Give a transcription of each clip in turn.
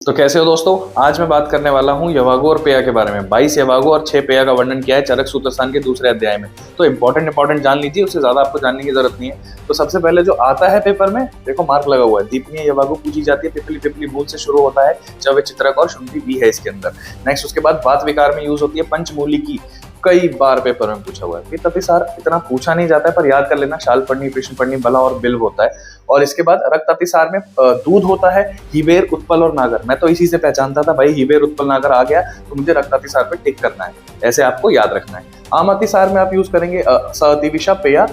तो कैसे हो दोस्तों। आज मैं बात करने वाला हूँ यवागु और पेया के बारे में। 22 यवागु और 6 पेया का वर्णन किया है चरक सूत्रस्थान के दूसरे अध्याय में। तो इंपॉर्टेंट जान लीजिए, उससे ज्यादा आपको जानने की जरूरत नहीं है। तो सबसे पहले जो आता है पेपर में, देखो मार्क लगा हुआ है, दीपनीय यवागु पूछी जाती है। पिपली पिपली मूल से शुरू होता है, चवे चित्रक और शुंठी भी है इसके अंदर। नेक्स्ट उसके बाद बात विकार में यूज होती है पंचमूली की, कई बार पेपर में पूछा हुआ है। पित्त अतिसार इतना पूछा नहीं जाता है, पर याद कर लेना, शाल पढ़नी, कृष्ण पढ़नी, बला और बिल्व होता है। और इसके बाद रक्त अतिसार में दूध होता है, हिबेर, उत्पल और नागर। मैं तो इसी से पहचानता था भाई, हिबेर उत्पल नागर आ गया तो मुझे रक्त अतिसार पे टिक करना है, ऐसे आपको याद रखना है। आम अतिसार में आप यूज करेंगे सदिविषा, पेया,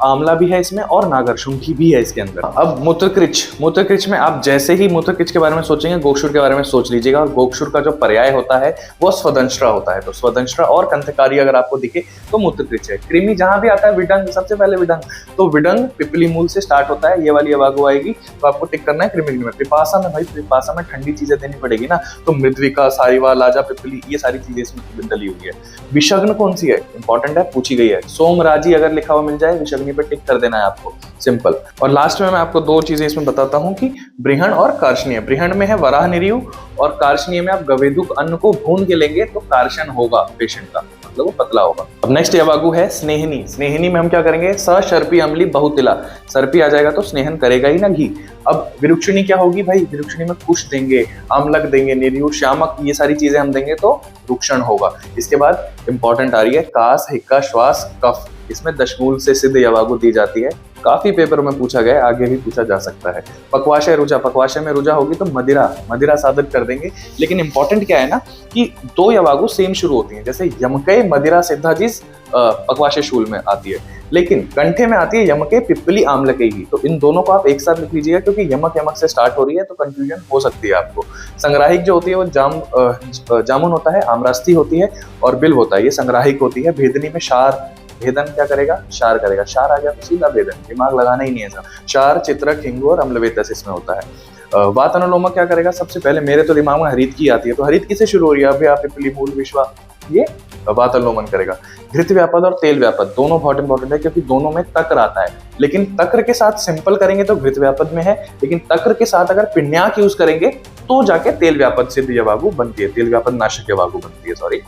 आमला भी है इसमें और नागर, शुंठी भी है इसके अंदर। अब मूत्रकृच में आप जैसे ही मूत्रकृच के बारे में सोचेंगे, गोक्षुर के बारे में सोच लीजिएगा। और गोक्षुर का जो पर्याय होता है वो स्वदंष्ट्रा होता है। तो स्वदंष्ट्रा और कंथकारी अगर आपको दिखे तो मूत्रकृच है। कृमि जहां भी आता है, विडंग, सबसे पहले विडंग, तो विडंग पिपली मूल से स्टार्ट होता है, ये वाली यवागु आएगी तो आपको टिक करना है कृमि में। पिपासा में भाई, पिपासा में ठंडी चीजें देनी पड़ेगी ना, तो मृद्विका, सारिवा, लाजा, पिपली, ये सारी चीजें इसमें डली हुई है। विषग्न कौन सी है, इंपॉर्टेंट है, पूछी गई है। सोमराजी अगर लिखा हुआ मिल जाए, विषग्नि पे टिक कर देना है आपको, सिंपल। और लास्ट में मैं आपको दो चीजें इसमें बताता हूँ कि बृहण और कार्षणीय। बृहण में है वराह निरियु और कार्षणीय में आप गवेदुक अन्न को भून के लेंगे तो कार्षण होगा पेशेंट का, मतलब वो पतला होगा। अब नेक्स्ट यवागु है स्नेहनी। स्नेहनी में हम क्या करेंगे, सर्पी अम्ली बहुतिला, सर्पी आ जाएगा तो स्नेहन करेगा ही ना घी। अब विरुक्षिणी क्या होगी भाई, विरुक्षिणी में कुश देंगे, अम्लक देंगे, निरियु, श्यामक, ये सारी चीजें हम देंगे तो रुक्षण होगा। इसके बाद इंपॉर्टेंट आ रही है कास, हिक्का, श्वास, कफ। इसमें दशमूल से सिद्ध यवागु दी जाती है, काफी पेपर में पूछा गया, आगे भी पूछा जा सकता है। पक्वाशय रुजा, पक्वाशय में रुजा होगी तो मदिरा साधक कर देंगे। लेकिन इंपॉर्टेंट क्या है ना कि दो यवागु सेम शुरू होती हैं, जैसे यमके मदिरा सिद्धाजिस पक्वाशय शूल में आती है, लेकिन कंठे में आती है यमके पिपली आम्लके ही। तो इन दोनों को आप एक साथ लिख लीजिएगा, क्योंकि यमक यमक से स्टार्ट हो रही है तो कंफ्यूजन हो सकती है आपको। संग्राहिक जो होती है वो जामुन होता है, आमरास्ती होती है और बिल्व होता है, ये संग्राहिक होती है। भेदनी में शार, भेदन क्या करेगा, शार करेगा, शार आ गया तो सीधा भेदन, दिमाग लगाना ही नहीं है। शार, चित्रक, हिंगु और अम्लवेतस इसमें होता है। वात अनुलोमक क्या करेगा, सबसे पहले मेरे तो दिमाग में हरित की आती है, तो हरित किसे शुरू हो रही है, अभ्या, पिपली, मूल, विश्वा, ये वात अनुलोमन करेगा। घृत व्यापद और तेल व्यापद दोनों बहुत इंपॉर्टेंट है, क्योंकि दोनों में तक्र आता है। लेकिन तक्र के साथ सिंपल करेंगे तो घृत व्यापद में है, लेकिन तक्र के साथ अगर पिण्याक यूज करेंगे तो जाके तेल व्यापद सिद्ध यवागु बनती है, तेल व्यापद नाशक यवागु बनती है, सॉरी।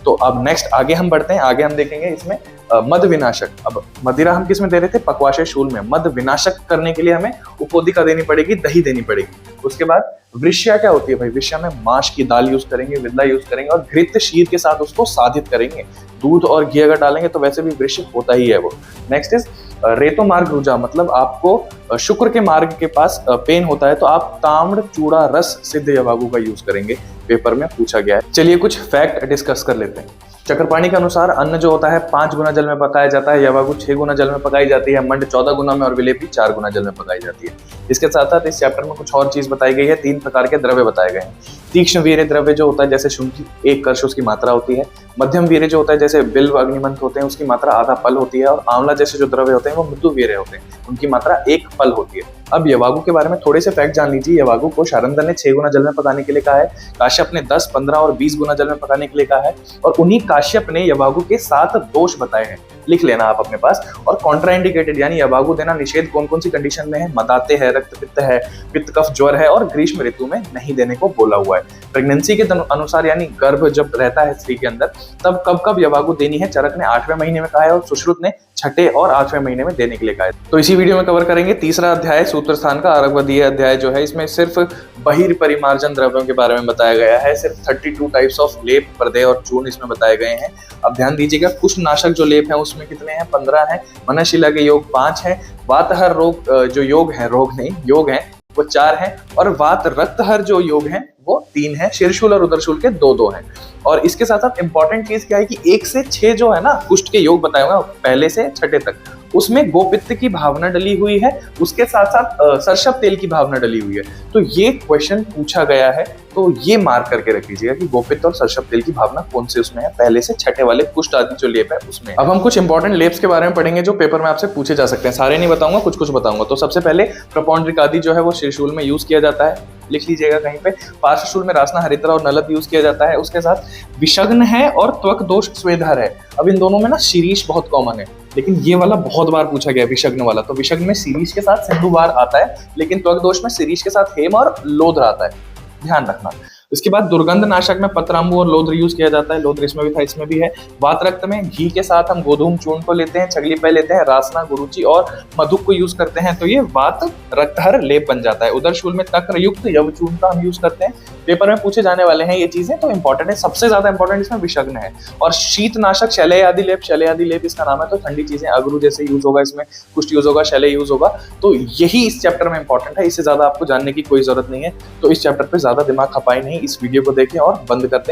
तो अब नेक्स्ट आगे हम बढ़ते हैं, आगे हम देखेंगे इसमें मद विनाशक। अब मदिरा हम किस में दे रहे थे, पक्वाशय शूल में। मद विनाशक करने के लिए हमें उपोदिका देनी पड़ेगी, दही देनी पड़ेगी। उसके बाद वृष्या क्या होती है भाई, वृष्या में माश की दाल यूज करेंगे, विद्ला यूज करेंगे और घृत शीर के साथ उसको साधित करेंगे। दूध और घी अगर डालेंगे तो वैसे भी वृश्य होता ही है वो। नेक्स्ट इज रेतो मार्ग रुजा, मतलब आपको शुक्र के मार्ग के पास पेन होता है तो आप ताम्र चूड़ा रस सिद्ध यवागु का यूज करेंगे, पेपर में पूछा गया है। चलिए कुछ फैक्ट डिस्कस कर लेते हैं। चक्रपाणी के अनुसार अन्न जो होता है 5 गुना जल में पकाया जाता है, यवागु 6 गुना जल में पकाई जाती है, मंड 14 गुना में और विलेपी 4 गुना जल में पकाई जाती है। इसके साथ साथ इस चैप्टर में कुछ और चीज बताई गई है, 3 प्रकार के द्रव्य बताए गए हैं। तीक्ष्ण वीर्य द्रव्य जो होता है जैसे शुंठी 1 कर्ष उसकी मात्रा होती है। मध्यम वीर्य जो होता है जैसे बिल्व, अग्निमंथ होते हैं, उसकी मात्रा आधा पल होती है। और आंवला जैसे जो द्रव्य होते हैं वो मृदु वीर्य होते हैं, उनकी मात्रा 1 पल होती है। अब यवागु के बारे में थोड़े से फैक्ट जान लीजिए। यवागु को शारंदर ने 6 गुना जल में पकाने के लिए कहा है, काश्यप ने 10, 15 और 20 गुना जल में पकाने के लिए कहा है। और उन्हीं काश्यप ने यवागु के 7 दोष बताए हैं, लिख लेना आप अपने पास। और कॉन्ट्राइंडिकेटेड यानी यवागु देना निषेध कौन कौन सी कंडीशन में है, मदाते है, रक्त पित्त है, पित्त कफ ज्वर है और ग्रीष्म ऋतु में नहीं देने को बोला हुआ है। प्रेगनेंसी के अनुसार यानी गर्भ जब रहता है स्त्री के अंदर तब कब कब यवागु देनी है, चरक ने 8वें महीने में कहा है और सुश्रुत ने 6ठे और 8वें महीने में देने के लिए कहा है। तो इसी वीडियो में कवर करेंगे तीसरा अध्याय सूत्रस्थान का, अर्घवदीय अध्याय जो है, इसमें सिर्फ बहिर्परिमार्जन द्रव्यों के बारे में बताया गया है। सिर्फ 32 टाइप्स ऑफ लेप, पर्दे और चूर्ण इसमें बताए गए हैं। अब ध्यान दीजिएगा, कुष्ठ नाशक जो लेप है उसमें कितने हैं, 15 हैं। मनशिला के योग 5 हैं। वातहर रोग जो योग है, रोग नहीं योग है, वो 4 हैं। और वात रक्तहर जो योग है वो 3 है। शीर्षूल और उदरशूल के 2 हैं। और इसके साथ साथ इंपॉर्टेंट चीज क्या है कि 1 से 6 जो है ना कुष्ठ के योग बताए हुए पहले से 6ठे तक, उसमें गोपित्त की भावना डली हुई है, उसके साथ साथ सरसप तेल की भावना डली हुई है। तो ये क्वेश्चन पूछा गया है, तो ये मार्क करके रख लीजिएगा कि गोपित्त और सरसप तेल की भावना कौन से उसमें है, पहले से 6ठे वाले कुष्ठ आदि जो लेप है उसमें। अब हम कुछ इंपॉर्टेंट लेप्स के बारे में पढ़ेंगे जो पेपर में आपसे पूछे जा सकते हैं। सारे नहीं बताऊंगा, कुछ कुछ बताऊंगा। तो सबसे पहले प्रपौंड्रिक आदि जो है वो शीर्षूल में यूज किया जाता है, लिख लीजिएगा कहीं पे। पार्श्वशूल में रासना, हरिद्रा और नलद यूज किया जाता है। उसके साथ विषग्न है और त्वक दोष स्वेदहर है। अब इन दोनों में ना शीरीष बहुत कॉमन है, लेकिन ये वाला बहुत बार पूछा गया विषग्न वाला। तो विषग्न में शीरीष के साथ सिंधुवार आता है, लेकिन त्वक दोष में शीरीष के साथ हेम और लोध्र आता है। ध्यान रखना। इसके बाद दुर्गंध नाशक में पतरांबू और लोद्र यूज किया जाता है, लोद्र इसमें भी था, इसमें भी है। वात रक्त में घी के साथ हम गोधूम चूर्ण को लेते हैं, चगली पे लेते हैं, रासना, गुरुचि और मधुक को यूज करते हैं, तो ये वात रक्तहर लेप बन जाता है। उदर शूल में तक्र युक्त यव चूर्ण का हम यूज करते हैं। पेपर में पूछे जाने वाले हैं ये चीजें, तो इंपॉर्टेंट है। सबसे ज्यादा इंपॉर्टेंट इसमें विषग्न है। और शीतनाशक शैलय आदि लेप, शैलय आदि लेप इसका नाम है, तो ठंडी चीजें अगरू जैसे यूज होगा, इसमें कुष्ठ यूज होगा, शैलय यूज होगा। तो यही इस चैप्टर में इंपॉर्टेंट है, इससे ज्यादा आपको जानने की कोई जरूरत नहीं है। तो इस चैप्टर पे ज्यादा दिमाग खपाई नहीं, इस वीडियो को देखें और बंद करते हैं।